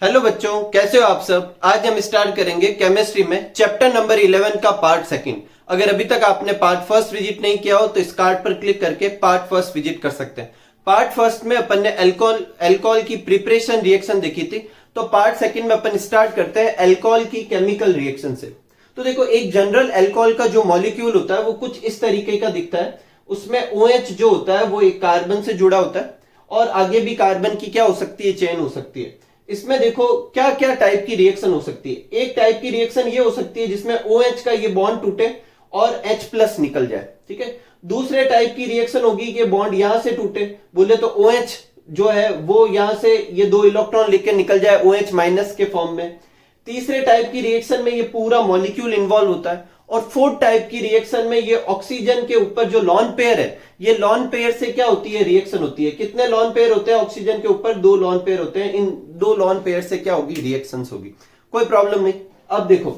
Hello बच्चों, कैसे हो आप सब। आज हम स्टार्ट करेंगे केमिस्ट्री में चैप्टर नंबर 11 का पार्ट सेकंड। अगर अभी तक आपने पार्ट फर्स्ट विजिट नहीं किया हो तो इस कार्ड पर क्लिक करके पार्ट फर्स्ट विजिट कर सकते हैं। पार्ट फर्स्ट में अपन ने अल्कोहल अल्कोहल की प्रिपरेशन रिएक्शन देखी थी। तो पार्ट सेकंड में अपन स्टार्ट करते हैं अल्कोहल की केमिकल रिएक्शन से। तो देखो, एक जनरल अल्कोहल का जो मॉलिक्यूल होता है वो कुछ इस तरीके का दिखता है। उसमें OH जो होता है वो एक कार्बन से जुड़ा होता है और आगे भी कार्बन की क्या हो सकती है, चेन हो सकती है। इसमें देखो क्या क्या टाइप की रिएक्शन हो सकती है। एक टाइप की रिएक्शन ये हो सकती है जिसमें OH का ये बॉन्ड टूटे और H प्लस निकल जाए, ठीक है। दूसरे टाइप की रिएक्शन होगी कि बॉन्ड यहां से टूटे, बोले तो OH जो है वो यहां से ये 2 इलेक्ट्रॉन लेके निकल जाए OH माइनस के फॉर्म में। तीसरे टाइप की रिएक्शन में ये पूरा मॉलिक्यूल इन्वॉल्व होता है। और फोर्थ टाइप की रिएक्शन में ये ऑक्सीजन के ऊपर जो लॉन पेयर है, ये लॉन पेयर से क्या होती है, रिएक्शन होती है। कितने लॉन पेयर होते हैं ऑक्सीजन के ऊपर? 2 लॉन पेयर होते हैं। इन 2 लॉन पेयर से क्या होगी, रिएक्शंस होगी। कोई प्रॉब्लम नहीं। अब देखो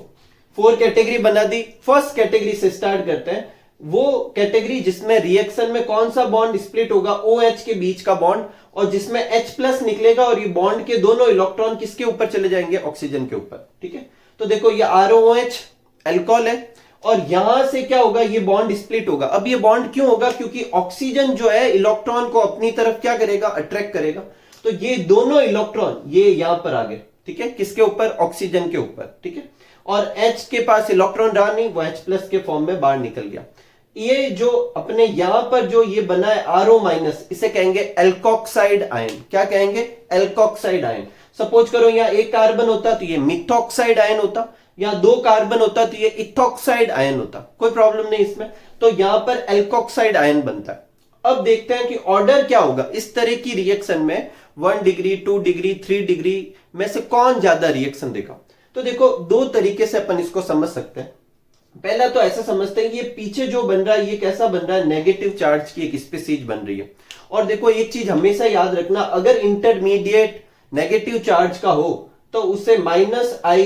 4 कैटेगरी बना दी। फर्स्ट कैटेगरी से स्टार्ट करते हैं। वो कैटेगरी जिसमें रिएक्शन में कौन सा बॉन्ड स्प्लिट होगा, OH के बीच का बॉन्ड, और जिसमें H प्लस निकलेगा और ये बॉन्ड के दोनों इलेक्ट्रॉन किसके ऊपर चले जाएंगे, ऑक्सीजन के ऊपर, ठीक है। तो देखो ये ROOH अल्कोहल है और यहां से क्या होगा, ये बॉन्ड स्प्लिट होगा। अब ये बॉन्ड क्यों होगा? क्योंकि ऑक्सीजन जो है इलेक्ट्रॉन को अपनी तरफ क्या करेगा, अट्रैक्ट करेगा। तो ये दोनों इलेक्ट्रॉन ये यहां पर आ गए, ठीक है, किसके ऊपर, ऑक्सीजन के ऊपर, ठीक है। और H के पास इलेक्ट्रॉन रहा नहीं, वो H प्लस के फॉर्म में बाहर निकल गया। ये जो अपने यहां पर जो ये बना है RO माइनस, इसे कहेंगे एल्कोक्साइड आयन। क्या कहेंगे, एल्कोक्साइड आयन। सपोज करो यहां एक कार्बन होता तो ये मिथॉक्साइड आयन होता, या 2 कार्बन होता तो ये इथॉक्साइड आयन होता। कोई प्रॉब्लम नहीं इसमें। तो यहां पर एल्कोक्साइड आयन बनता है। अब देखते हैं कि ऑर्डर क्या होगा इस तरह की रिएक्शन में। 1 डिग्री, 2 डिग्री, 3 डिग्री में से कौन ज्यादा रिएक्शन देगा। तो देखो 2 तरीके से अपन इसको समझ सकते हैं। पहला तो ऐसा समझते हैं कि ये पीछे जो बन रहा है ये कैसा बन रहा है, नेगेटिव चार्ज की एक स्पीसीज बन रही है। और देखो एक चीज हमेशा याद रखना, अगर इंटरमीडिएट नेगेटिव चार्ज का हो तो उसे -I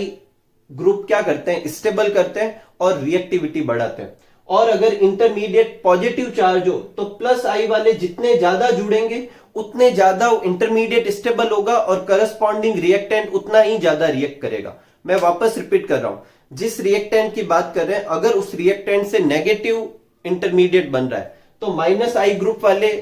ग्रुप क्या करते हैं, स्टेबल करते हैं और रिएक्टिविटी बढ़ाते हैं। और अगर इंटरमीडिएट पॉजिटिव चार्ज हो तो +I वाले जितने ज्यादा जुड़ेंगे उतने ज्यादा इंटरमीडिएट स्टेबल होगा और करस्पॉन्डिंग रिएक्टेंट उतना ही ज्यादा रिएक्ट करेगा। मैं वापस रिपीट कर रहा हूं, जिस रिएक्टेंट की बात कर रहे हैं अगर उस रिएक्टेंट से नेगेटिव इंटरमीडिएट बन रहा है तो -I ग्रुप वाले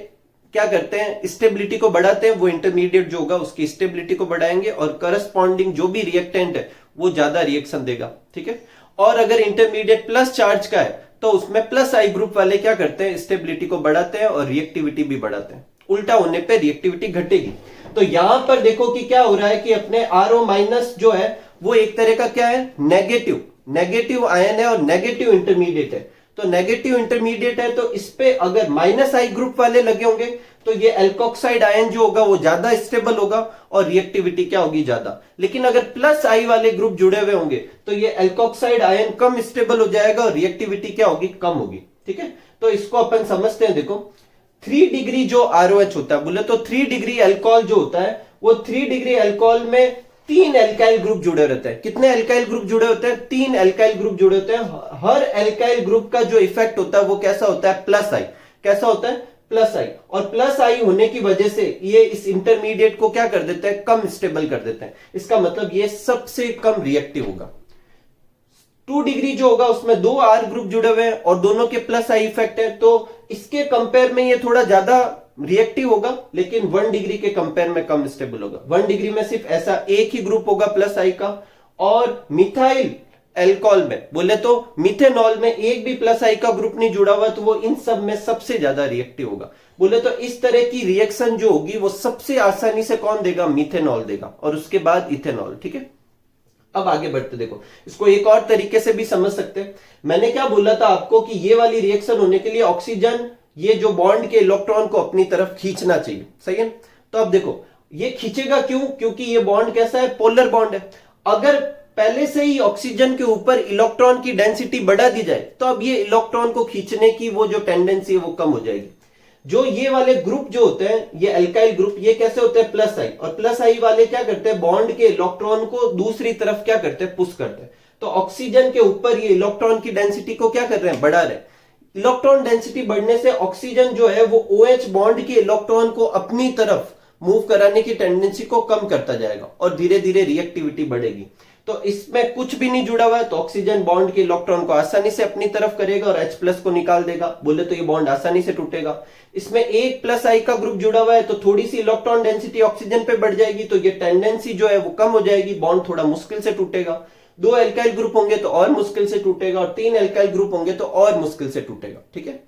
क्या करते हैं, स्टेबिलिटी को बढ़ाते हैं। वो इंटरमीडिएट जो होगा उसकी स्टेबिलिटी को बढ़ाएंगे और करस्पॉन्डिंग जो भी रिएक्टेंट है वो ज्यादा रिएक्शन देगा, ठीक है। और अगर इंटरमीडिएट प्लस चार्ज का है तो उसमें +I ग्रुप वाले क्या करते हैं, स्टेबिलिटी को बढ़ाते हैं और रिएक्टिविटी भी बढ़ाते हैं। उल्टा होने पे रिएक्टिविटी घटेगी। तो यहां पर देखो कि क्या हो रहा है कि अपने RO माइनस जो है वो एक तरह का क्या है, नेगेटिव आयन है और नेगेटिव इंटरमीडिएट है। तो नेगेटिव इंटरमीडिएट है तो इस पे अगर -I ग्रुप वाले लगे होंगे तो ये एल्कोक्साइड आयन जो होगा वो ज्यादा स्टेबल होगा और रिएक्टिविटी क्या होगी, ज्यादा। लेकिन अगर +I वाले ग्रुप जुड़े हुए होंगे तो ये एल्कोक्साइड आयन कम स्टेबल हो जाएगा और रिएक्टिविटी क्या होगी, कम होगी, ठीक है। तो इसको अपन समझते हैं। देखो 3 डिग्री जो ROH होता है, बोले तो 3 डिग्री अल्कोहल जो होता है वो 3 डिग्री अल्कोहल में 3 एल्काइल ग्रुप जुड़े रहते हैं। कितने एल्काइल ग्रुप जुड़े होते हैं, 3 एल्काइल ग्रुप जुड़े होते हैं। हर एल्काइल ग्रुप का जो इफेक्ट होता है वो कैसा होता है, +I। कैसा होता है, +I। और +I होने की वजह से ये इस इंटरमीडिएट को क्या कर देते हैं, कम स्टेबल कर देते हैं। इसका मतलब ये सबसे कम रिएक्टिव होगा। 2 डिग्री जो होगा उसमें 2 R ग्रुप जुड़े हुए हैं और दोनों के +I इफेक्ट है, तो इसके कंपेयर में ये थोड़ा ज्यादा रिएक्टिव होगा, लेकिन 1 डिग्री के कंपेयर में कम स्टेबल होगा। 1 डिग्री में सिर्फ ऐसा एक ही ग्रुप होगा +I का। और मिथाइल अल्कोहल में बोले तो मिथेनॉल में एक भी +I का ग्रुप नहीं जुड़ा हुआ, तो वो इन सब में सबसे ज्यादा रिएक्टिव होगा। बोले तो इस तरह की रिएक्शन जो होगी वो सबसे आसानी से कौन देगा, मिथेनॉल देगा, और उसके बाद इथेनॉल, ठीक है। अब आगे बढ़ते, देखो इसको एक और तरीके से भी समझ सकते हैं। मैंने क्या बोला था आपको कि ये वाली रिएक्शन होने के लिए ऑक्सीजन ये जो बॉन्ड के इलेक्ट्रॉन को अपनी तरफ खींचना चाहिए, सही है। तो अब देखो ये खींचेगा क्यों, क्योंकि ये बॉन्ड कैसा है, पोलर बॉन्ड है। अगर पहले से ही ऑक्सीजन के ऊपर इलेक्ट्रॉन की डेंसिटी बढ़ा दी जाए तो अब ये इलेक्ट्रॉन को खींचने की वो जो टेंडेंसी है वो कम हो जाएगी। जो ये वाले ग्रुप जो होते हैं, ये अल्काइल ग्रुप, ये कैसे होते हैं, +I। और +I वाले क्या करते हैं, बॉन्ड के इलेक्ट्रॉन को दूसरी तरफ क्या करते हैं, पुश करते हैं। तो ऑक्सीजन के ऊपर ये इलेक्ट्रॉन की डेंसिटी को क्या कर रहे हैं, बढ़ा रहे हैं। इलेक्ट्रॉन डेंसिटी बढ़ने से ऑक्सीजन जो है वो OH बॉन्ड के इलेक्ट्रॉन को अपनी तरफ मूव कराने की टेंडेंसी को कम करता जाएगा और धीरे धीरे रिएक्टिविटी बढ़ेगी। तो इसमें कुछ भी नहीं जुड़ा हुआ है तो ऑक्सीजन बॉन्ड के इलेक्ट्रॉन को आसानी से अपनी तरफ करेगा और H+ को निकाल देगा, बोले तो ये बॉन्ड आसानी से टूटेगा। इसमें 1+I का ग्रुप जुड़ा हुआ है तो थोड़ी सी इलेक्ट्रॉन डेंसिटी ऑक्सीजन पे बढ़ जाएगी, तो ये टेंडेंसी जो है वो कम हो जाएगी, बॉन्ड थोड़ा मुश्किल से टूटेगा। 2 एल्काइल ग्रुप होंगे तो और मुश्किल से टूटेगा और 3 एल्काइल ग्रुप होंगे तो और मुश्किल से टूटेगा। ठीक है,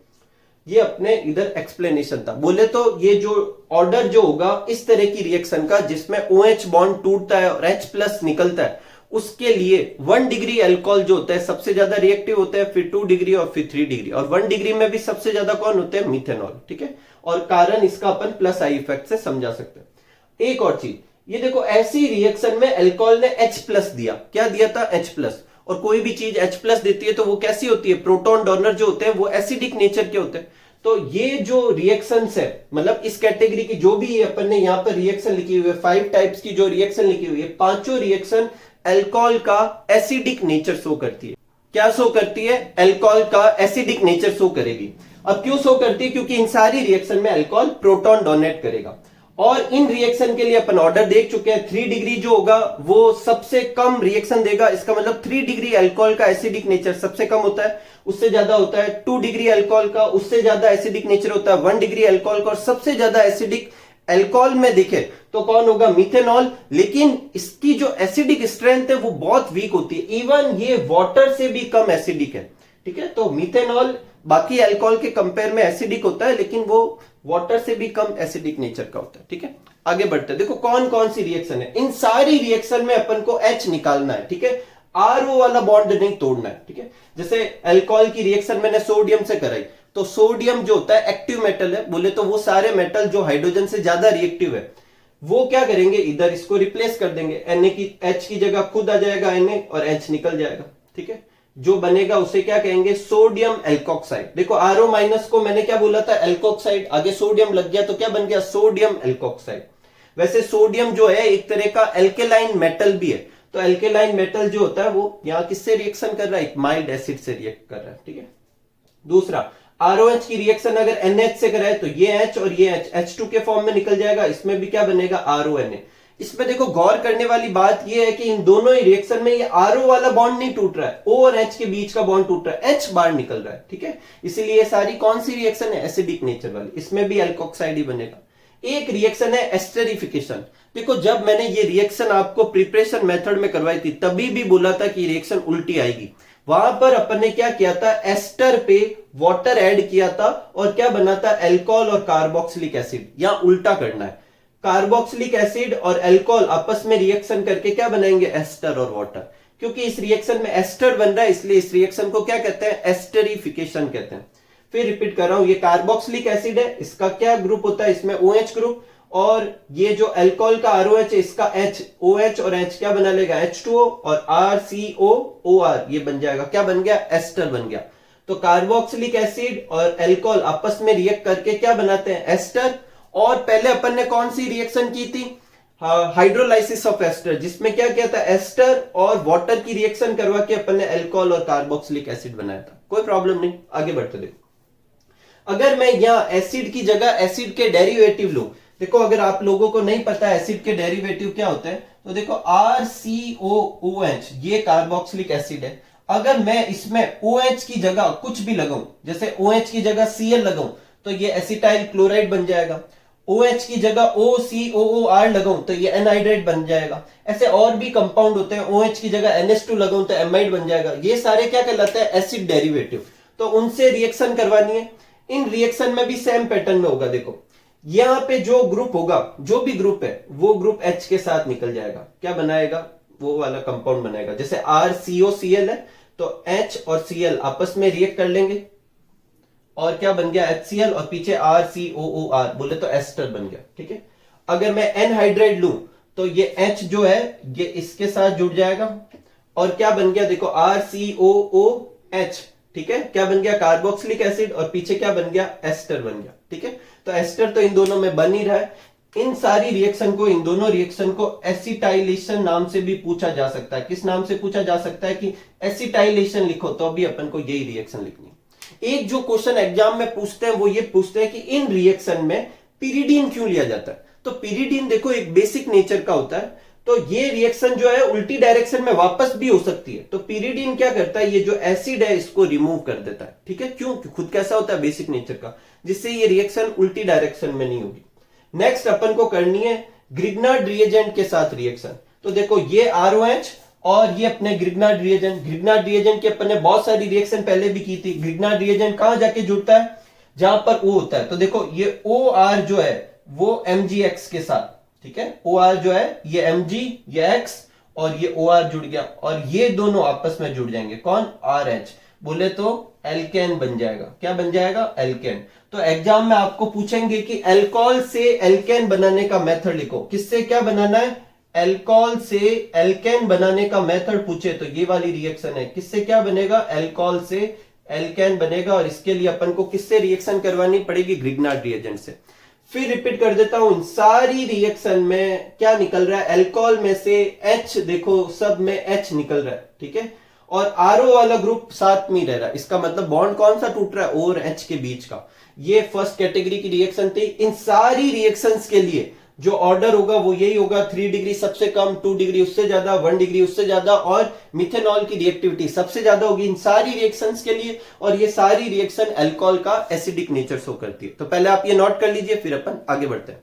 ये अपने इधर एक्सप्लेनेशन था। बोले तो ये जो ऑर्डर जो होगा इस तरह की रिएक्शन का जिसमें OH बॉन्ड टूटता है और H+ निकलता है, उसके लिए 1 डिग्री अल्कोहल जो होता है सबसे ज्यादा रिएक्टिव होता है, फिर 2 डिग्री और फिर 3 डिग्री, और 1 डिग्री में भी सबसे ज्यादा कौन होते हैं? मीथेनॉल। ठीक है, और कारण इसका अपन +I इफेक्ट से समझा सकते हैं। एक और चीज, ये देखो ऐसी रिएक्शन में अल्कोहल ने H+ दिया, क्या दिया था? H+। और कोई भी चीज H+ देती है तो वो कैसी होती है? प्रोटॉन डोनर जो होते हैं वो एसिडिक नेचर के होते हैं। तो ये जो रिएक्शंस है, मतलब इस कैटेगरी की जो भी अपन ने यहाँ पर रिएक्शन लिखी हुई है, 5 टाइप्स की जो रिएक्शन लिखी हुई है, पांचों रिएक्शन अल्कोहल का एसिडिक नेचर शो करती है। क्या शो करती है? अल्कोहल का एसिडिक नेचर शो करेगी। अब क्यों शो करती है? क्योंकि इन सारी रिएक्शन में अल्कोहल प्रोटॉन डोनेट करेगा। और इन रिएक्शन के लिए अपन ऑर्डर देख चुके हैं। 3 डिग्री जो होगा वो सबसे कम रिएक्शन देगा, इसका मतलब 3 डिग्री अल्कोहल का एसिडिक नेचर सबसे कम होता है, उससे ज्यादा होता है 2 डिग्री अल्कोहल का, उससे ज्यादा एसिडिक नेचर होता है 1 डिग्री अल्कोहल का, और सबसे ज्यादा एसिडिक अल्कोहल में देखे तो कौन होगा? मीथेनॉल। लेकिन इसकी जो एसिडिक स्ट्रेंथ है वो बहुत वीक होती है, इवन ये वाटर से भी कम एसिडिक है। ठीक है, तो मीथेनॉल बाकी अल्कोहल के कंपेयर में एसिडिक होता है, लेकिन वो वाटर से भी कम एसिडिक नेचर का होता है। ठीक है, आगे बढ़ते हैं। देखो कौन कौन सी रिएक्शन है, इन सारी रिएक्शन में अपन को H निकालना है। ठीक है, RO वाला बॉन्ड नहीं तोड़ना है। ठीक है, जैसे अल्कोहल की रिएक्शन मैंने सोडियम से कराई, तो सोडियम जो होता है एक्टिव मेटल है, बोले तो वो सारे मेटल जो हाइड्रोजन से ज्यादा रिएक्टिव है वो क्या करेंगे? इधर इसको रिप्लेस कर देंगे, H की जगह खुद आ जाएगा Na और H निकल जाएगा। ठीक है, जो बनेगा उसे क्या कहेंगे? Sodium alkoxide. देखो RO- को मैंने क्या बोला था? एल्कोक्साइड, आगे सोडियम लग गया तो क्या बन गया? Sodium alkoxide. वैसे सोडियम जो है एक तरह का एल्केलाइन मेटल भी है, तो एल्केलाइन मेटल जो होता है वो यहां किससे रिएक्शन कर रहा है? एक माइल्ड एसिड से रिएक्ट कर रहा है। ठीक है, दूसरा ROH की रिएक्शन अगर NH से कराए तो ये H और ये H2 के फॉर्म में निकल जाएगा, इसमें भी क्या बनेगा? RONA। इसमें देखो गौर करने वाली बात ये है कि इन दोनों ही रिएक्शन में ये RO वाला बॉन्ड नहीं टूट रहा है, O और H के बीच का बॉन्ड टूट रहा है, H बाहर निकल रहा है। ठीक है, इसीलिए ये सारी कौन सी रिएक्शन है? एसिडिक नेचर वाली, इसमें भी अल्कोक्साइड ही बनेगा। एक रिएक्शन है एस्टरिफिकेशन। देखो जब मैंने ये रिएक्शन आपको प्रिपरेशन मेथड में करवाई थी तभी भी बोला था कि रिएक्शन उल्टी आएगी। वहां पर अपन ने क्या किया था? एस्टर पे वाटर ऐड किया था और क्या बना था? अल्कोहल और कार्बोक्सिलिक एसिड। यहां उल्टा करना है, कार्बोक्सिलिक एसिड और अल्कोहल आपस में रिएक्शन करके क्या बनाएंगे? एस्टर और वाटर। क्योंकि इस रिएक्शन में एस्टर बन रहा है इसलिए इस रिएक्शन को क्या कहते हैं? एस्टरिफिकेशन कहते हैं। फिर रिपीट कर रहा हूं, ये कार्बोक्सिलिक एसिड है, इसका क्या ग्रुप होता है? इसमें OH ग्रुप, और ये जो अल्कोहल का ROH है इसका H, OH और H क्या बना लेगा? H2O, और RCOOR ये बन जाएगा, क्या बन गया? एस्टर बन गया। तो कार्बोक्सिलिक एसिड और अल्कोहल आपस में रिएक्ट करके क्या बनाते हैं? एस्टर। और पहले अपन ने कौन सी रिएक्शन की थी? हाइड्रोलाइसिस ऑफ एस्टर, जिसमें क्या किया था? एस्टर और वाटर की रिएक्शन करवा के अपन ने अल्कोहल और कार्बोक्सिलिक एसिड बनाया था। कोई प्रॉब्लम नहीं, आगे बढ़ते देखो। अगर मैं यहाँ एसिड की जगह एसिड के डेरिवेटिव लूं, देखो अगर आप लोगों को नहीं पता एसिड के डेरिवेटिव क्या होते हैं तो देखो RCOOH ये कार्बोक्सिलिक एसिड है। अगर मैं इसमें OH की जगह कुछ भी लगाऊं, जैसे OH की जगह Cl लगाऊं तो ये एसिटाइल क्लोराइड बन जाएगा। OH की जगह OCOOR लगाऊं तो ये एनहाइड्राइड बन जाएगा। ऐसे और भी कंपाउंड होते हैं, OH की जगह NH2 लगाऊं तो एमाइड बन जाएगा। ये सारे क्या कहलाते हैं? Acid derivative. तो उनसे रिएक्शन करवानी है। इन रिएक्शन में भी सेम पैटर्न में होगा। देखो यहां पे जो ग्रुप होगा, जो भी ग्रुप है वो ग्रुप H के साथ निकल जाएगा, क्या बनाएगा? वो वाला कंपाउंड बनाएगा। जैसे RCOCl है तो H और Cl आपस में रिएक्ट कर लेंगे और क्या बन गया? HCl, और पीछे RCOOR बोले तो एस्टर बन गया। ठीक है, अगर मैं एनहाइड्राइड लूं तो ये H जो है ये इसके साथ जुड़ जाएगा और क्या बन गया? देखो RCOOH। ठीक है, क्या बन गया? कार्बोक्सिलिक एसिड, और पीछे क्या बन गया? एस्टर बन गया। ठीक है, तो एस्टर तो इन दोनों में बन ही रहा है। इन सारी रिएक्शन को, इन दोनों रिएक्शन को एसिटाइलेशन नाम से भी पूछा जा सकता है। किस नाम से पूछा जा सकता है? कि एसिटाइलेशन लिखो तो अभी अपन को यही रिएक्शन लिखनी है। एक जो क्वेश्चन एग्जाम में पूछते हैं वो ये पूछते हैं कि इन रिएक्शन में पिरिडीन क्यों लिया जाता है। तो पिरिडीन देखो एक बेसिक नेचर का होता है, तो ये रिएक्शन जो है उल्टी डायरेक्शन में वापस भी हो सकती है। तो पिरिडीन क्या करता है, ये जो एसिड है इसको रिमूव कर देता है। ठीक है, क्यों? खुद कैसा होता है बेसिक नेचर का, जिससे ये रिएक्शन उल्टी डायरेक्शन में नहीं होगी। नेक्स्ट अपन को करनी है ग्रिग्नार्ड रिएजेंट के साथ रिएक्शन। तो देखो ये ROH और ये अपने ग्रिग्नार्ड रिएजेंट की अपन ने बहुत सारी रिएक्शन पहले भी की थी। ग्रिग्नार्ड रिएजेंट कहां जाके जुड़ता है, जहां पर O होता है। तो देखो ये OR जो है वो MgX के साथ, ठीक है, OR जो है ये Mg, ये X और ये OR जुड़ गया और ये दोनों आपस में जुड़ जाएंगे। कौन? RH। बोले तो एल्केन बन जाएगा। क्या बन जाएगा? एल्केन। तो एग्जाम में आपको पूछेंगे कि अल्कोहल से एल्केन बनाने का मेथड लिखो। किससे क्या बनाना है? अल्कोहल से एल्केन बनाने का मेथड पूछे तो ये वाली रिएक्शन है। किससे क्या बनेगा? अल्कोहल से एल्केन बनेगा और इसके लिए अपन को किससे रिएक्शन करवानी पड़ेगी? ग्रिग्नार्ड रिएजेंट से। फिर रिपीट कर देता हूं, सारी रिएक्शन में क्या निकल रहा है? अल्कोहल में से H, देखो सब में H निकल रहा है, ठीक है, और RO वाला ग्रुप साथ में रह रहा है। इसका मतलब बॉन्ड कौन सा टूट रहा है? O और H के बीच का। ये फर्स्ट कैटेगरी की रिएक्शन थी। इन सारी रिएक्शंस के लिए जो ऑर्डर होगा वो यही होगा, 3 डिग्री सबसे कम, 2 डिग्री उससे ज्यादा, 1 डिग्री उससे ज्यादा, और मिथेनॉल की रिएक्टिविटी सबसे ज्यादा होगी इन सारी रिएक्शंस के लिए। और ये सारी रिएक्शन अल्कोहल का एसिडिक नेचर शो करती है। तो पहले आप ये नोट कर लीजिए, फिर अपन आगे बढ़ते हैं।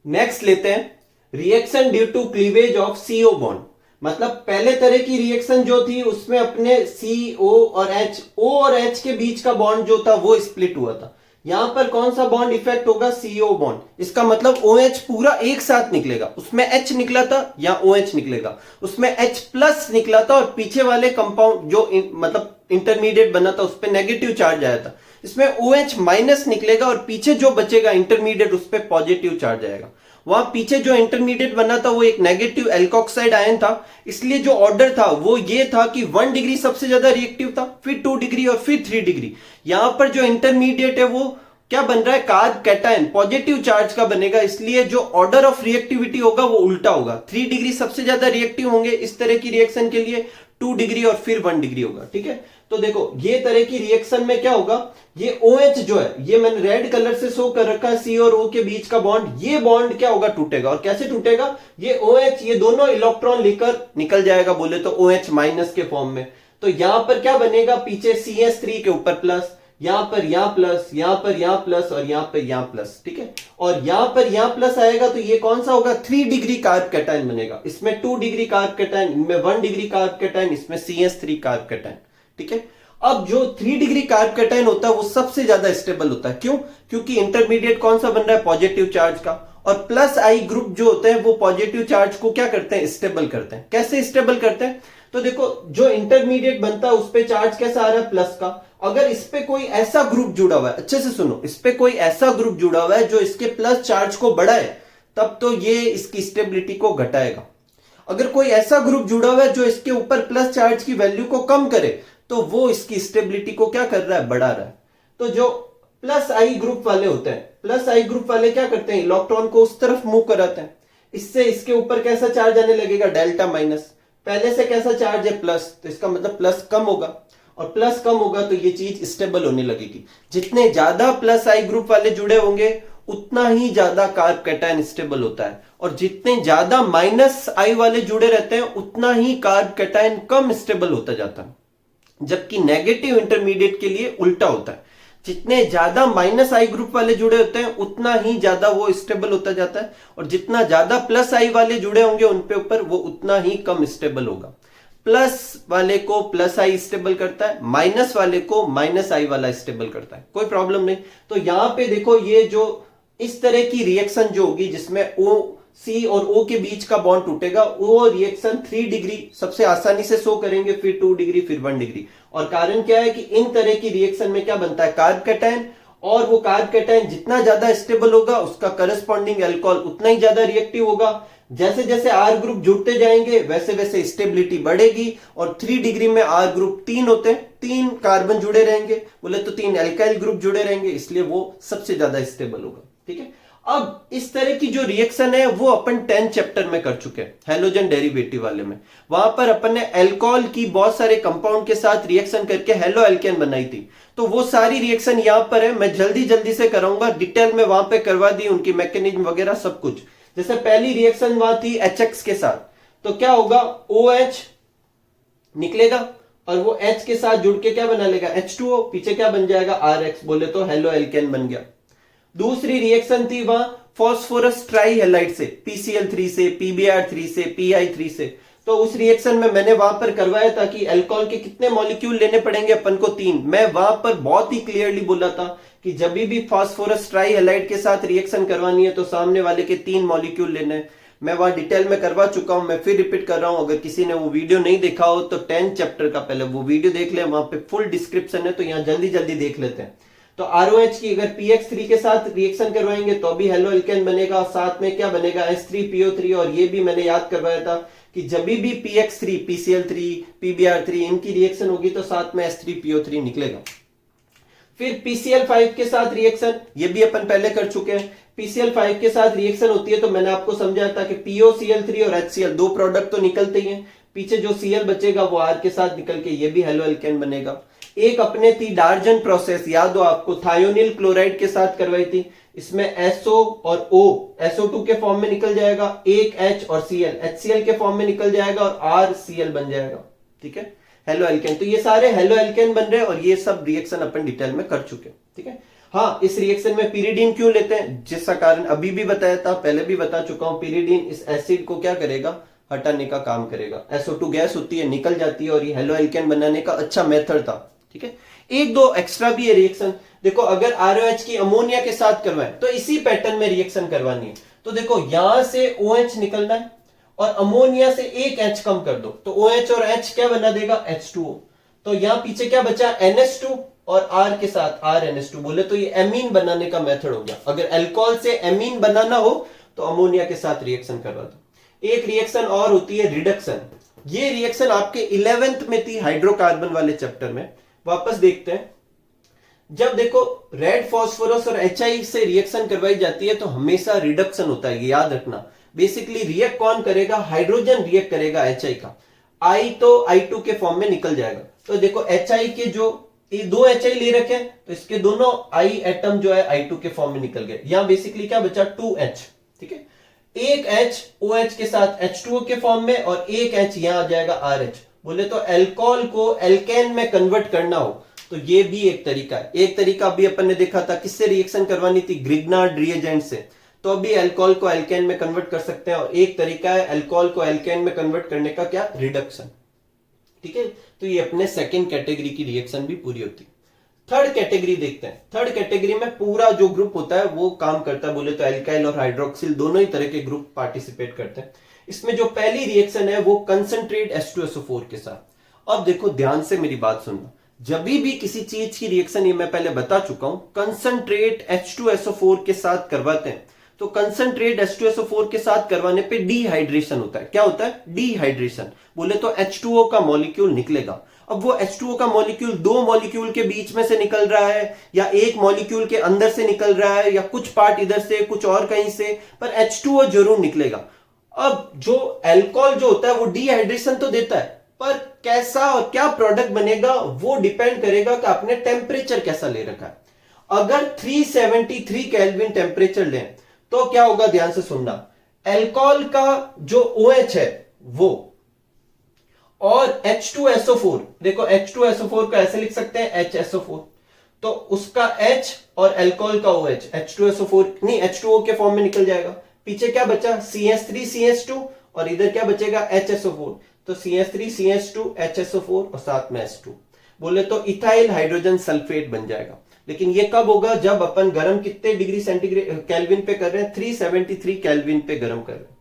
नेक्स्ट लेते हैं reaction due to cleavage of CO bond. मतलब पहले तरह की रिएक्शन जो थी उसमें अपने CO और H, O और H के बीच का बॉन्ड जो था वो स्प्लिट हुआ था। यहां पर कौन सा बॉन्ड इफेक्ट होगा? CO bond. इसका मतलब OH पूरा एक साथ निकलेगा। उसमें H निकला था या OH निकलेगा, उसमें H प्लस निकला था और पीछे वाले कंपाउंड जो मतलब इंटरमीडिएट बना था उस पर नेगेटिव चार्ज आया था। इसमें OH माइनस निकलेगा और पीछे जो बचेगा इंटरमीडिएट उस पर पॉजिटिव चार्ज आएगा। वहां पीछे जो इंटरमीडिएट बना था वो एक नेगेटिव एल्कोक्साइड आयन था, इसलिए जो ऑर्डर था वो ये था कि 1 डिग्री सबसे ज्यादा रिएक्टिव था, फिर 2 डिग्री और फिर 3 डिग्री। यहां पर जो इंटरमीडिएट है वो क्या बन रहा है? कार्ब कैटायन, पॉजिटिव चार्ज का बनेगा, इसलिए जो ऑर्डर ऑफ रिएक्टिविटी होगा वो उल्टा होगा। 3 डिग्री सबसे ज्यादा रिएक्टिव होंगे इस तरह की रिएक्शन के लिए, 2 डिग्री और फिर 1 डिग्री होगा। ठीक है, तो देखो ये तरह की रिएक्शन में क्या होगा, ये OH जो है, ये मैंने रेड कलर से शो कर रखा है, C और O के बीच का बॉन्ड, ये बॉन्ड क्या होगा? टूटेगा। और कैसे टूटेगा? ये OH ये दोनों इलेक्ट्रॉन लेकर निकल जाएगा, बोले तो OH माइनस के फॉर्म में। तो यहां पर क्या बनेगा? पीछे CH3 के ऊपर प्लस, यहां पर यहां प्लस, यहां पर यहां प्लस और यहां पर यहां प्लस। ठीक है, और यहां पर यहां प्लस आएगा तो ये कौन सा होगा? 3 डिग्री कार्ब कैटायन बनेगा। इसमें 2 डिग्री कार्ब कैटायन, इनमें 1 डिग्री कार्ब कैटायन, इसमें CH3 कार्ब कैटायन। ठीक है, अब जो 3 डिग्री कार्ब कैटायन होता है वो सबसे ज्यादा स्टेबल होता है। क्यों? क्योंकि इंटरमीडिएट कौन सा बन रहा है? पॉजिटिव चार्ज का। और प्लस आई ग्रुप जो होते हैं वो पॉजिटिव चार्ज को क्या करते हैं? स्टेबल करते हैं। कैसे स्टेबल करते हैं? तो देखो जो इंटरमीडिएट बनता है उस पे चार्ज कैसा आ रहा है? प्लस का। अगर इस पे कोई ऐसा ग्रुप जुड़ा हुआ है, अच्छे से सुनो, इस पे कोई ऐसा ग्रुप जुड़ा हुआ है जो इसके प्लस चार्ज को बढ़ाए, तब तो ये इसकी स्टेबिलिटी को घटाएगा। अगर कोई ऐसा ग्रुप जुड़ा हुआ है जो इसके ऊपर प्लस चार्ज की वैल्यू को कम करे, तो वो इसकी स्टेबिलिटी को क्या कर रहा है? बढ़ा रहा है। तो जो प्लस आई ग्रुप वाले होते हैं, प्लस आई ग्रुप वाले क्या करते हैं? इलेक्ट्रॉन को उस तरफ मूव कराते हैं। इससे इसके ऊपर कैसा चार्ज आने लगेगा? Delta minus. पहले से कैसा चार्ज है? प्लस, तो इसका मतलब प्लस कम होगा, और प्लस कम होगा तो ये चीज स्टेबल होने लगेगी। जितने ज्यादा प्लस आई ग्रुप वाले जुड़े होंगे उतना ही ज्यादा कार्ब कैटायन स्टेबल होता है, और जितने ज्यादा माइनस आई वाले जुड़े रहते हैं उतना ही कार्ब कैटायन कम स्टेबल होता जाता है। जबकि नेगेटिव इंटरमीडिएट के लिए उल्टा होता है, जितने ज्यादा माइनस आई ग्रुप वाले जुड़े होते हैं उतना ही ज्यादा वो स्टेबल होता जाता है, और जितना ज्यादा प्लस आई वाले जुड़े होंगे उन पे ऊपर वो उतना ही कम स्टेबल होगा। प्लस वाले को प्लस आई स्टेबल करता है, माइनस वाले को माइनस आई वाला स्टेबल करता है, कोई प्रॉब्लम नहीं। तो यहां पे देखो ये जो इस तरह की रिएक्शन जो होगी जिसमें C और O के बीच का बॉन्ड टूटेगा, वो रिएक्शन 3 डिग्री सबसे आसानी से शो करेंगे, फिर 2 डिग्री, फिर 1 डिग्री। और कारण क्या है कि इन तरह की रिएक्शन में क्या बनता है? कार्ब कैटायन, और वो कार्ब कैटायन जितना ज्यादा स्टेबल होगा उसका करस्पॉन्डिंग अल्कोहल उतना ही ज्यादा रिएक्टिव होगा। जैसे जैसे R ग्रुप जुड़ते जाएंगे वैसे वैसे स्टेबिलिटी बढ़ेगी, और 3 डिग्री में R ग्रुप 3 होते हैं, 3 कार्बन जुड़े रहेंगे, बोले तो 3 एल्काइल ग्रुप जुड़े रहेंगे, इसलिए वो सबसे ज्यादा स्टेबल होगा। ठीक है, अब इस तरह की जो रिएक्शन है वो अपन 10 चैप्टर में कर चुके हैं, हैलोजन डेरिवेटिव वाले में। वहां पर अपन ने अल्कोहल की बहुत सारे कंपाउंड के साथ रिएक्शन करके हेलो एल्केन बनाई थी। तो वो सारी रिएक्शन यहां पर है, मैं जल्दी जल्दी से कराऊंगा, डिटेल में वहां पे करवा दी, उनकी मैकेनिज्म वगैरह सब कुछ। जैसे पहली रिएक्शन वहां थी HX के साथ, तो क्या होगा, OH निकलेगा और वो H के साथ जुड़ के क्या बना लेगा, H2O, पीछे क्या बन जाएगा, RX, बोले तो हेलो एल्केन बन गया। दूसरी रिएक्शन थी वहां फॉस्फोरस ट्राईहैलाइड से, PCl3 से, PBr3 से, Pi3 से। तो उस रिएक्शन में मैंने वहां पर करवाया था कि अल्कोहल के कितने मॉलिक्यूल लेने पड़ेंगे अपन को, 3। मैं वहां पर बहुत ही क्लियरली बोला था कि जब भी फॉस्फोरस ट्राईहैलाइड के साथ रिएक्शन करवानी है तो सामने वाले के 3 मॉलिक्यूल लेने हैं। मैं वहां डिटेल में करवा चुका हूं, मैं फिर रिपीट कर रहा हूं। अगर किसी ने वो वीडियो नहीं देखा हो तो 10 चैप्टर का पहले वो वीडियो देख ले, वहां पे फुल डिस्क्रिप्शन है, तो यहाँ जल्दी जल्दी देख लेते हैं। तो ROH की अगर PX3 के साथ रिएक्शन करवाएंगे तो भी हेलो एल्केन बनेगा, साथ में क्या बनेगा, H3PO3। और ये भी मैंने याद करवाया था कि जब भी PX3, PCl3, PBr3 इनकी रिएक्शन होगी तो साथ में H3PO3 निकलेगा। फिर PCl5 के साथ रिएक्शन, ये भी अपन पहले कर चुके हैं। PCl5 के साथ रिएक्शन होती है तो मैंने आपको समझाया था कि POCl3 और HCl 2 प्रोडक्ट तो निकलते ही हैं, पीछे जो Cl बचेगा वो R के साथ निकल के ये भी हेलो एल्केन बनेगा। एक अपने थी डार्जन प्रोसेस, याद हो आपको, थायोनिल क्लोराइड के साथ करवाई थी। इसमें SO और O SO2 के फॉर्म में निकल जाएगा, एक H और Cl HCl के फॉर्म में निकल जाएगा और RCl बन जाएगा। ठीक है, हेलो एल्केन। तो ये सारे हेलो एल्केन बन रहे हैं और ये सब रिएक्शन अपन डिटेल में कर चुके हैं। ठीक है, हाँ, इस रिएक्शन में पिरिडीन क्यों लेते हैं, जिसका कारण अभी भी बताया था, पहले भी बता चुका हूं। पिरिडीन इस एसिड को क्या करेगा, हटाने का काम करेगा। SO2 गैस होती है, निकल जाती है और ये हेलो एल्केन बनाने का अच्छा मेथड था। ठीक है, एक दो एक्स्ट्रा भी है रिएक्शन। देखो, अगर ROH की अमोनिया के साथ करवाएं तो इसी पैटर्न में रिएक्शन करवानी है। तो देखो, यहां से OH निकलना है और अमोनिया से एक H कम कर दो तो OH और H क्या बना देगा, H2O। तो यहां पीछे क्या बचा, NH2 और R के साथ RNH2, बोले तो ये एमीन बनाने का मेथड हो गया। अगर अल्कोहल से एमीन बनाना हो तो अमोनिया के साथ रिएक्शन करवा दो। एक रिएक्शन और होती है रिडक्शन। ये रिएक्शन आपके 11th में थी हाइड्रोकार्बन वाले चैप्टर में। वापस देखते हैं, जब देखो रेड फॉस्फोरस और HI से रिएक्शन करवाई जाती है तो हमेशा रिडक्शन होता है, याद रखना। बेसिकली रिएक्ट कौन करेगा, हाइड्रोजन रिएक्ट करेगा HI का, I तो I2 के फॉर्म में निकल जाएगा। तो देखो HI के जो ये 2 HI ले रखे हैं तो इसके दोनों I एटम जो है I2 के फॉर्म में निकल गए। यहां बेसिकली क्या बचा, 2H। ठीक है, एक H OH के साथ H2O के फॉर्म में और एक H यहां आ जाएगा RH। बोले तो अल्कोहल को एल्केन में कन्वर्ट करना हो तो ये भी एक तरीका है। एक तरीका भी अपन ने देखा था, किससे रिएक्शन करवानी थी, ग्रिग्नार्ड रिएजेंट से। तो अभी अल्कोहल को एल्केन में कन्वर्ट कर सकते हैं। और एक तरीका है अल्कोहल को एल्केन में कन्वर्ट करने का, क्या, रिडक्शन। ठीक है, तो ये अपने सेकेंड कैटेगरी की रिएक्शन भी पूरी होती है। थर्ड कैटेगरी देखते हैं। थर्ड कैटेगरी में पूरा जो ग्रुप होता है वो काम करता है, बोले तो एल्काइल और हाइड्रोक्सिल दोनों ही तरह के ग्रुप पार्टिसिपेट करते हैं। इसमें जो पहली रिएक्शन है वो कंसंट्रेट H2SO4 के साथ। अब देखो ध्यान से मेरी बात सुनना, जब भी किसी चीज की रिएक्शन, ये मैं पहले बता चुका हूं, कंसंट्रेट H2SO4 के साथ करवाते हैं तो कंसंट्रेट H2SO4 के साथ करवाने पे डिहाइड्रेशन होता है। क्या होता है, डिहाइड्रेशन। बोले तो H2O का मॉलिक्यूल निकलेगा। अब वो H2O का मॉलिक्यूल 2 मॉलिक्यूल के बीच में से निकल रहा है या एक मॉलिक्यूल के अंदर से निकल रहा है या कुछ पार्ट इधर से कुछ और कहीं से, पर H2O जरूर निकलेगा। अब जो अल्कोहल जो होता है वो डिहाइड्रेशन तो देता है, पर कैसा और क्या प्रोडक्ट बनेगा वो डिपेंड करेगा कि आपने टेम्परेचर कैसा ले रखा है। अगर 373 केल्विन टेम्परेचर लें तो क्या होगा, ध्यान से सुनना। अल्कोहल का जो OH है वो और H2SO4, देखो H2SO4 को ऐसे लिख सकते हैं HSO4, तो उसका H और अल्कोहल का OH H2SO4 नहीं H2O के फॉर्म में निकल जाएगा। पीछे क्या बचा, CH3 CH2 और इधर क्या बचेगा, HSO4। तो CH3 CH2 HSO4 और साथ में H2, बोले तो इथाइल हाइड्रोजन सल्फेट बन जाएगा। लेकिन ये कब होगा, जब अपन गर्म कितने डिग्री सेंटीग्रेड केल्विन पे कर रहे हैं, 373 केल्विन पे गर्म कर रहे हैं।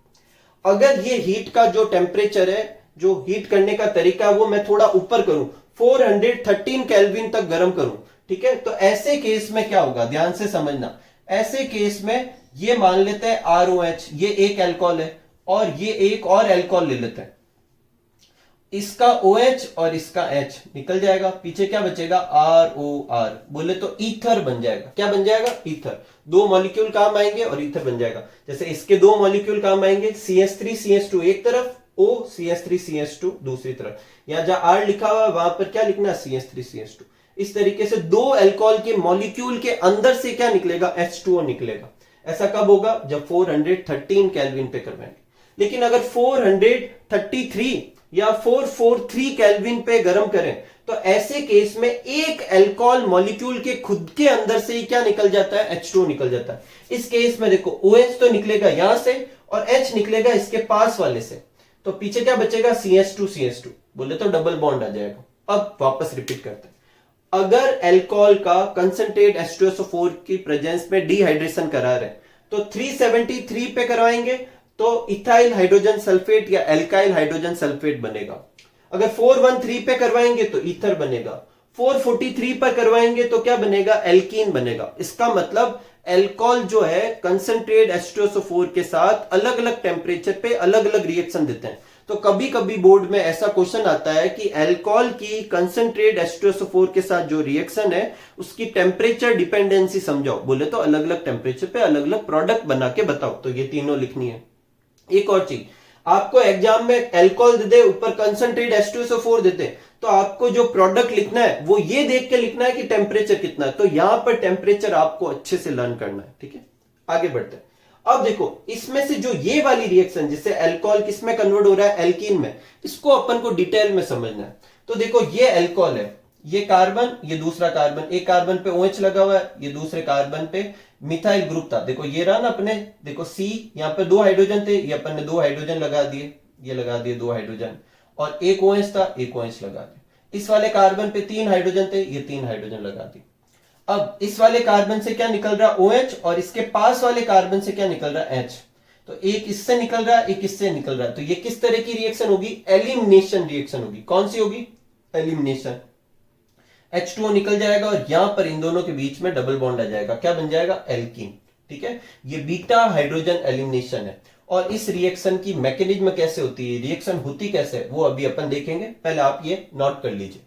अगर ये हीट का जो टेम्परेचर है, जो हीट करने का तरीका है वो मैं थोड़ा ऊपर करूं, 413 केल्विन तक गर्म करूं, ठीक है, तो ऐसे केस में क्या होगा, ध्यान से समझना। ऐसे केस में ये मान लेते हैं ROH, ये एक अल्कोहल है और ये एक और अल्कोहल ले लेते हैं। इसका OH और इसका H निकल जाएगा, पीछे क्या बचेगा ROR, बोले तो ईथर बन जाएगा। क्या बन जाएगा? ईथर। दो मॉलिक्यूल काम आएंगे और ईथर बन जाएगा। जैसे इसके दो मॉलिक्यूल काम आएंगे, CH3 CH2 एक तरफ, O CH3 CH2 दूसरी तरफ। यहां जहां R लिखा हुआ है वहां पर क्या लिखना है? CH3 CH2। इस तरीके से दो अल्कोहल के मॉलिक्यूल के अंदर से क्या निकलेगा? H2O निकलेगा। ऐसा कब होगा? जब 413 केल्विन पे करवाएंगे। लेकिन अगर 433 या 443 केल्विन पे गर्म करें तो ऐसे केस में एक अल्कोहल मॉलिक्यूल के खुद के अंदर से ही क्या निकल जाता है? H2O निकल जाता है। इस केस में देखो OH तो निकलेगा यहां से और H निकलेगा इसके पास वाले से, तो पीछे क्या बचेगा? CH2 CH2, बोले तो डबल बॉन्ड आ जाएगा। अब वापस रिपीट करते हैं। अगर अल्कोहल का कंसंट्रेट H2SO4 की प्रेजेंस में डिहाइड्रेशन करा रहे तो 373 पे करवाएंगे तो इथाइल हाइड्रोजन सल्फेट या एल्काइल हाइड्रोजन सल्फेट बनेगा। अगर 413 पे करवाएंगे तो ईथर बनेगा। 443 पर करवाएंगे तो क्या बनेगा? एल्कीन बनेगा। इसका मतलब अल्कोहल जो है कंसंट्रेट H2SO4 के साथ अलग अलग टेम्परेचर पे अलग अलग रिएक्शन देते हैं। तो कभी कभी बोर्ड में ऐसा क्वेश्चन आता है कि अल्कोहल की कंसंट्रेट H2SO4 के साथ जो रिएक्शन है उसकी टेम्परेचर डिपेंडेंसी समझाओ, बोले तो अलग अलग टेम्परेचर पे अलग अलग प्रोडक्ट बना के बताओ। तो ये तीनों लिखनी है। एक और चीज, आपको एग्जाम में अल्कोहल दे दे, ऊपर कंसंट्रेट H2SO4 देते, तो आपको जो प्रोडक्ट लिखना है वो ये देख के लिखना है कि टेम्परेचर कितना है। तो यहां पर टेम्परेचर आपको अच्छे से लर्न करना है। ठीक है, आगे बढ़ते हैं। अब देखो इसमें से जो ये वाली रिएक्शन जिससे अल्कोहल किस में कन्वर्ट हो रहा है? एल्कीन में, इसको अपन को डिटेल में समझना है। तो देखो ये अल्कोहल है, ये कार्बन, ये दूसरा कार्बन, एक कार्बन पे OH लगा हुआ है, ये दूसरे कार्बन पे मिथाइल ग्रुप था। देखो ये रहा ना अपने, देखो C, यहाँ पे दो हाइड्रोजन थे, ये अपन ने दो हाइड्रोजन लगा दिए, ये लगा दिए दो हाइड्रोजन, और एक OH था, एक OH लगा दिया। इस वाले कार्बन पे तीन हाइड्रोजन थे, ये तीन हाइड्रोजन लगा दिए। अब इस वाले कार्बन से क्या निकल रहा? OH, और इसके पास वाले कार्बन से क्या निकल रहा? H। तो एक इससे निकल रहा है, एक इससे निकल रहा है। तो ये किस तरह की रिएक्शन होगी? एलिमिनेशन रिएक्शन होगी। कौन सी होगी? एलिमिनेशन। H2O निकल जाएगा और यहां पर इन दोनों के बीच में डबल बॉन्ड आ जाएगा। क्या बन जाएगा? एल्कीन। ठीक है, ये बीटा हाइड्रोजन एलिमिनेशन है। और इस रिएक्शन की मैकेनिज्म कैसे होती है, रिएक्शन होती कैसे है, वो अभी अपन देखेंगे। पहले आप ये नोट कर लीजिए।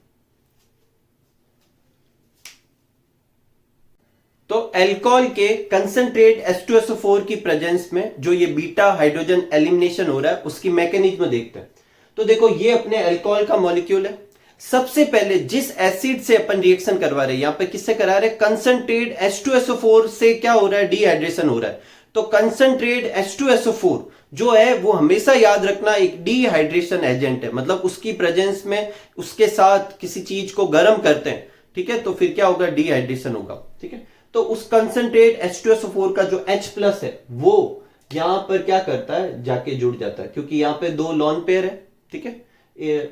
तो अल्कोहल के कंसंट्रेट H2SO4 की प्रेजेंस में जो ये बीटा हाइड्रोजन एलिमिनेशन हो रहा है उसकी मैकेनिज्म देखते हैं। तो देखो ये अपने अल्कोहल का मॉलिक्यूल है। सबसे पहले जिस एसिड से अपन रिएक्शन करवा रहे हैं, यहां पे किससे करा रहे हैं? कंसंट्रेट H2SO4 से क्या हो रहा है? डिहाइड्रेशन हो रहा है। तो कंसंट्रेट H2SO4 जो है वो हमेशा याद रखना एक डिहाइड्रेशन एजेंट है, मतलब उसकी प्रेजेंस में उसके साथ किसी चीज को गर्म करते हैं, ठीक है, तो फिर क्या होगा? डिहाइड्रेशन होगा। ठीक है, तो उस कंसंट्रेट H2SO4 का जो H+ है वो यहां पर क्या करता है? जाके जुड़ जाता है, क्योंकि यहां पे दो लॉन पेयर है। ठीक है,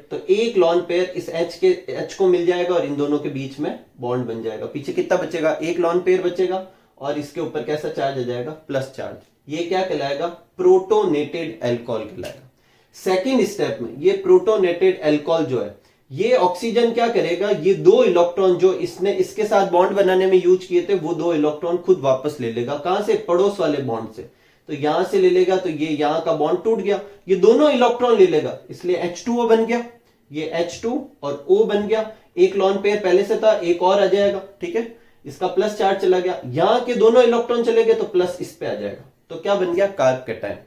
तो एक लॉन पेयर इस H को मिल जाएगा और इन दोनों के बीच में बॉन्ड बन जाएगा। पीछे कितना बचेगा? एक लॉन पेयर बचेगा और इसके ऊपर कैसा चार्ज आ जाएगा? Plus charge. ये क्या कहलाएगा? प्रोटोनेटेड अल्कोहल कहलाएगा। सेकेंड स्टेप में ये प्रोटोनेटेड अल्कोहल जो है ये ऑक्सीजन क्या करेगा? ये दो इलेक्ट्रॉन जो इसने इसके साथ बॉन्ड बनाने में यूज किए थे वो दो इलेक्ट्रॉन खुद वापस ले लेगा। कहां से? पड़ोस वाले बॉन्ड से। तो यहां से ले लेगा, तो ये यहां का बॉन्ड टूट गया, ये दोनों इलेक्ट्रॉन ले लेगा, इसलिए H2O बन गया। ये H2 और O बन गया। एक लॉन पेयर पहले से था, एक और आ जाएगा। ठीक है, इसका प्लस चार्ज चला गया, यहां के दोनों इलेक्ट्रॉन चले गए तो प्लस इस पे आ जाएगा। तो क्या बन गया? Carb cation.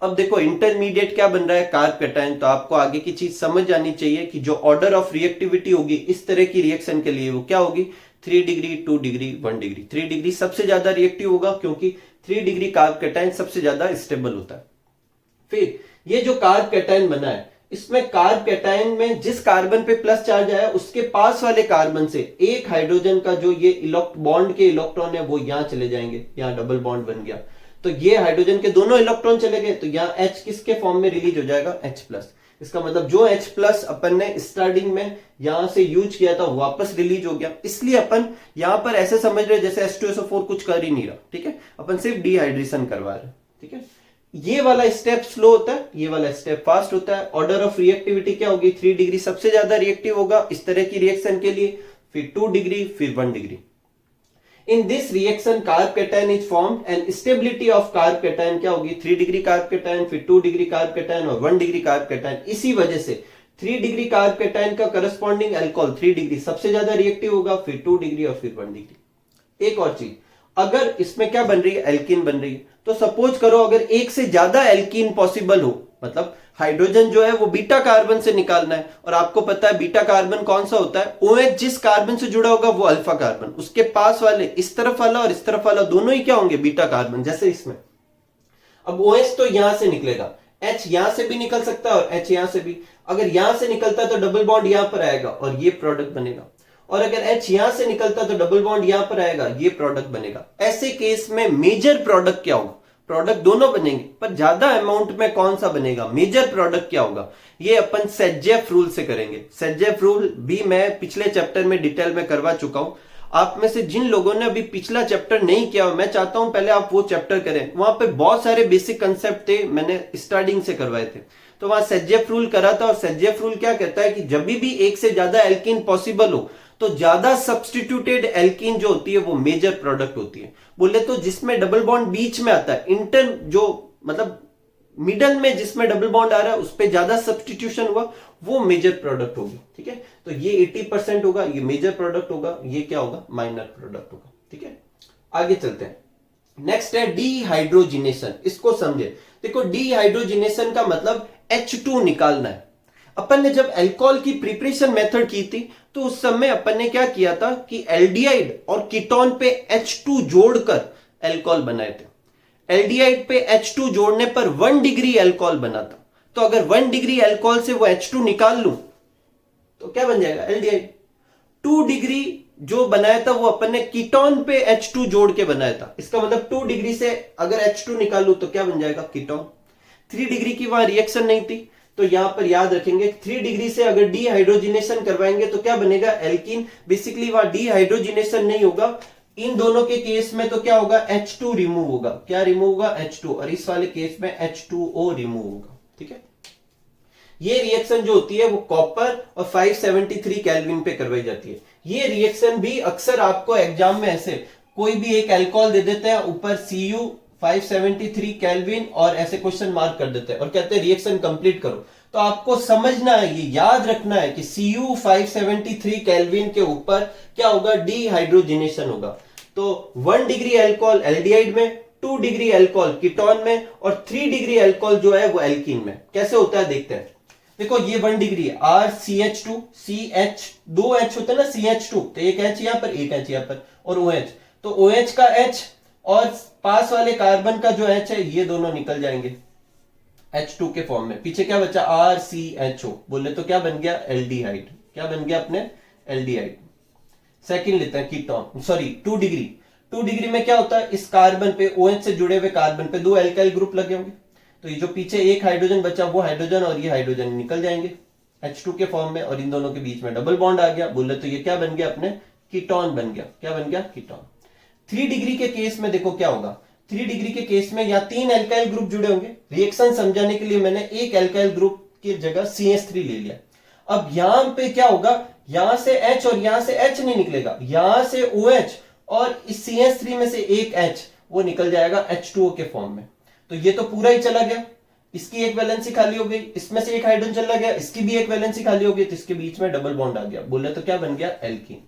अब देखो इंटरमीडिएट क्या बन रहा है? Carb cation. तो आपको आगे की चीज समझ जानी चाहिए कि जो ऑर्डर ऑफ रिएक्टिविटी होगी इस तरह की रिएक्शन के लिए वो क्या होगी? 3 डिग्री, 2 डिग्री, 1 डिग्री। 3 डिग्री सबसे ज्यादा रिएक्टिव होगा क्योंकि 3 डिग्री कार्ब कैटायन सबसे ज्यादा स्टेबल होता है। फिर ये जो कार्ब कैटायन बना है इसमें कार्ब कैटायन में जिस कार्बन पे प्लस चार्ज आया उसके पास वाले कार्बन से एक हाइड्रोजन का जो ये बॉन्ड के इलेक्ट्रॉन है वो यहां चले जाएंगे, यहां डबल बॉन्ड बन गया। तो ये हाइड्रोजन के दोनों इलेक्ट्रॉन चले गए, तो यहाँ H किसके फॉर्म में रिलीज हो जाएगा? H+। इसका मतलब जो H+ अपन ने स्टार्टिंग में यहां से यूज किया था वापस रिलीज हो गया। इसलिए अपन यहां पर ऐसे समझ रहे जैसे H2SO4 कुछ कर ही नहीं रहा। ठीक है, अपन सिर्फ डिहाइड्रेशन करवा रहे हैं। ठीक है, ये वाला स्टेप स्लो होता है, ये वाला स्टेप फास्ट होता है। ऑर्डर ऑफ रिएक्टिविटी क्या होगी? 3 डिग्री सबसे ज्यादा रिएक्टिव होगा इस तरह की रिएक्शन के लिए, फिर 2 डिग्री, फिर 1 degree. In this reaction carb cation is formed and stability of carb cation क्या होगी? 3 डिग्री कार्ब कैटायन, फिर 2 डिग्री कार्ब कैटायन और 1 डिग्री कार्ब कैटायन। इसी वजह से 3 डिग्री कार्ब कैटायन का करस्पॉन्डिंग अल्कोहल 3 डिग्री सबसे ज्यादा रिएक्टिव होगा, फिर 2 डिग्री और फिर 1 डिग्री। एक और चीज, अगर इसमें क्या बन रही है, एल्कीन बन रही है, तो सपोज करो अगर एक से ज्यादा एल्कीन पॉसिबल हो, मतलब हाइड्रोजन जो है वो बीटा कार्बन से निकालना है, और आपको पता है बीटा कार्बन कौन सा होता है, OH जिस कार्बन से जुड़ा होगा वो अल्फा कार्बन, उसके पास वाले इस तरफ वाला और इस तरफ वाला दोनों ही क्या होंगे, बीटा कार्बन, जैसे इसमें। अब OH तो यहां से निकलेगा, H यहां से भी निकल सकता है और H यहां से भी। अगर यहां से निकलता है तो डबल बॉन्ड यहां पर आएगा और ये प्रोडक्ट बनेगा, और अगर H यहां से निकलता तो डबल बॉन्ड यहां पर आएगा, ये प्रोडक्ट बनेगा। ऐसे केस में मेजर प्रोडक्ट क्या होगा, प्रोडक्ट दोनों बनेंगे पर ज्यादा अमाउंट में कौन सा बनेगा, मेजर प्रोडक्ट क्या होगा, ये अपन सेटजेफ रूल से करेंगे। सेटजेफ रूल भी मैं पिछले चैप्टर में डिटेल में करवा चुका हूं। आप में से जिन लोगों ने अभी पिछला चैप्टर नहीं किया, मैं चाहता हूं पहले आप वो चैप्टर करें, वहां पे बहुत सारे बेसिक कंसेप्ट थे, मैंने स्टार्टिंग से करवाए थे। तो वहां सेटजेफ रूल करा था, और सेटजेफ रूल क्या कहता है कि जब भी एक से ज्यादा एल्कीन पॉसिबल हो तो ज्यादा सब्सटीट्यूटेड एल्कीन जो होती है वो मेजर प्रोडक्ट होती है। बोले तो जिसमें डबल बॉन्ड बीच में आता है, इंटर जो मतलब मिडल में जिसमें डबल बॉन्ड आ रहा है उस पर ज्यादा सब्सटीट्यूशन हुआ, वो मेजर प्रोडक्ट होगी। ठीक है, तो ये 80% होगा, ये मेजर प्रोडक्ट होगा, ये क्या होगा, माइनर प्रोडक्ट होगा। ठीक है, आगे चलते हैं। नेक्स्ट है डीहाइड्रोजिनेशन, इसको समझे। देखो डीहाइड्रोजिनेशन का मतलब H2 निकालना है। अपन ने जब अल्कोहल की प्रिपरेशन मेथड की थी तो उस समय अपन ने क्या किया था कि एल्डिहाइड और कीटोन पे H2 जोड़कर अल्कोहल बनाए थे। एल्डिहाइड पे H2 जोड़ने पर 1 डिग्री अल्कोहल बना था। तो अगर 1 डिग्री अल्कोहल से वो H2 निकाल लूं तो क्या बन जाएगा, एल्डिहाइड। 2 डिग्री जो बनाया था वो अपन ने कीटोन पे H2 जोड़ के बनाया था। इसका मतलब 2 डिग्री से अगर H2 निकाल लूं तो क्या बन जाएगा, कीटोन। 3 डिग्री की वहां रिएक्शन नहीं थी तो यहां पर याद रखेंगे 3 डिग्री से अगर डीहाइड्रोजिनेशन करवाएंगे तो क्या बनेगा, एल्कीन। बेसिकली वहां डीहाइड्रोजिनेशन नहीं होगा। इन दोनों के केस में तो क्या होगा, H2 रिमूव होगा। क्या रिमूव होगा, H2, और इस वाले केस में H2O रिमूव होगा। ठीक है, ये रिएक्शन जो होती है वो कॉपर और 573 केल्विन पे करवाई जाती है। ये रिएक्शन भी अक्सर आपको एग्जाम में ऐसे कोई भी एक अल्कोहल दे देते हैं, ऊपर Cu 573 केल्विन और ऐसे क्वेश्चन मार्क कर देते हैं और कहते हैं रिएक्शन कंप्लीट करो। तो आपको समझना है, ये याद रखना है कि Cu 573 केल्विन के ऊपर क्या होगा, डीहाइड्रोजिनेशन होगा। तो 1 डिग्री अल्कोहल एल्डिहाइड में, 2 डिग्री अल्कोहल कीटोन में, और 3 डिग्री अल्कोहल जो है वो एल्कीन में। कैसे होता है देखते हैं। देखो ये 1 डिग्री RCH2 CH, 2 H होता है ना CH2, तो एक H यहां पर, एक H यहां पर, और OH। तो OH का H और पास वाले कार्बन का जो H है ये दोनों निकल जाएंगे H2 के फॉर्म में। पीछे क्या बचा, RCHO, बोले तो क्या बन गया, एल्डिहाइड। क्या बन गया अपने, एल्डिहाइड। सेकंड लेते हैं कीटोन, सॉरी 2 डिग्री। 2 डिग्री में क्या होता है, इस कार्बन पे OH से जुड़े हुए कार्बन पे 2 एल्काइल ग्रुप लगे होंगे, तो ये जो पीछे एक हाइड्रोजन बचा वो हाइड्रोजन और ये हाइड्रोजन निकल जाएंगे H2 के फॉर्म में, और इन दोनों के बीच में डबल बॉन्ड आ गया। बोले तो ये क्या बन गया, अपने कीटोन बन गया। क्या बन गया, कीटोन। 3 डिग्री के केस में देखो क्या होगा, 3 डिग्री के केस में यहाँ 3 एल्काइल ग्रुप जुड़े होंगे। रिएक्शन समझाने के लिए मैंने एक एल्काइल ग्रुप की जगह CH3 ले लिया। अब यहां पे क्या होगा, यहां से H और यहां से H नहीं निकलेगा, यहां से OH और इस CH3 में से एक H वो निकल जाएगा H2O के फॉर्म में। तो ये तो पूरा ही चला गया, इसकी एक वैलेंसी खाली हो गई, इसमें से एक हाइड्रोजन चला गया, इसकी भी एक वैलेंसी खाली हो गई, तो इसके बीच में डबल बॉन्ड आ गया। बोले तो क्या बन गया, एल्कीन।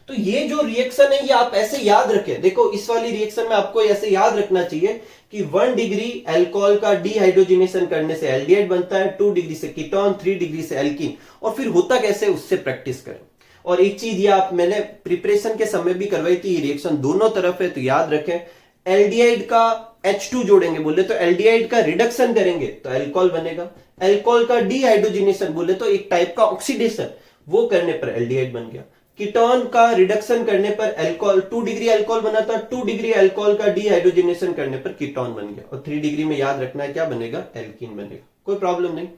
तो ये जो रिएक्शन है ये आप ऐसे याद रखें। देखो इस वाली रिएक्शन में आपको ऐसे याद रखना चाहिए कि 1 डिग्री अल्कोहल का डीहाइड्रोजिनेशन करने से एल्डिहाइड बनता है, 2 डिग्री से कीटोन, 3 डिग्री से एल्कीन। और फिर होता कैसे, उससे प्रैक्टिस करें। और एक चीज ये आप मैंने प्रिपरेशन के समय भी करवाई थी, रिएक्शन दोनों तरफ है, तो याद रखें एल्डिहाइड का H2 जोड़ेंगे बोले तो एल्डिहाइड का रिडक्शन करेंगे तो अल्कोहल बनेगा। अल्कोहल का डीहाइड्रोजिनेशन बोले तो एक टाइप का ऑक्सीडेशन, वो करने पर एल्डिहाइड बन गया। कीटोन का रिडक्शन करने पर अल्कोहल, 2 डिग्री अल्कोहल बना था, 2 डिग्री अल्कोहल का डीहाइड्रोजिनेशन करने पर कीटोन बन गया। और 3 डिग्री में याद रखना है क्या बनेगा, एल्कीन बनेगा। कोई प्रॉब्लम नहीं।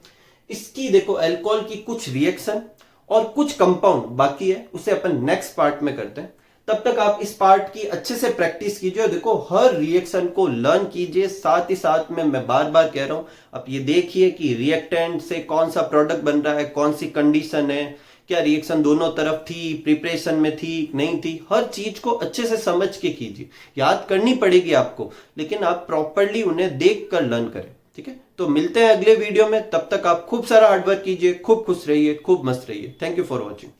इसकी देखो अल्कोहल की कुछ रिएक्शन और कुछ कंपाउंड बाकी है, उसे अपन नेक्स्ट पार्ट में करते हैं। तब तक आप इस पार्ट की अच्छे से प्रैक्टिस कीजिए। देखो हर रिएक्शन को लर्न कीजिए, साथ ही साथ में मैं बार बार कह रहा हूं अब ये देखिए कि रिएक्टेंट से कौन सा प्रोडक्ट बन रहा है, कौन सी कंडीशन है, क्या रिएक्शन दोनों तरफ थी, प्रिपरेशन में थी, नहीं थी, हर चीज को अच्छे से समझ के कीजिए। याद करनी पड़ेगी आपको, लेकिन आप प्रॉपरली उन्हें देख कर लर्न करें। ठीक है, तो मिलते हैं अगले वीडियो में। तब तक आप खूब सारा हार्डवर्क कीजिए, खूब खुश रहिए, खूब मस्त रहिए। Thank you for watching.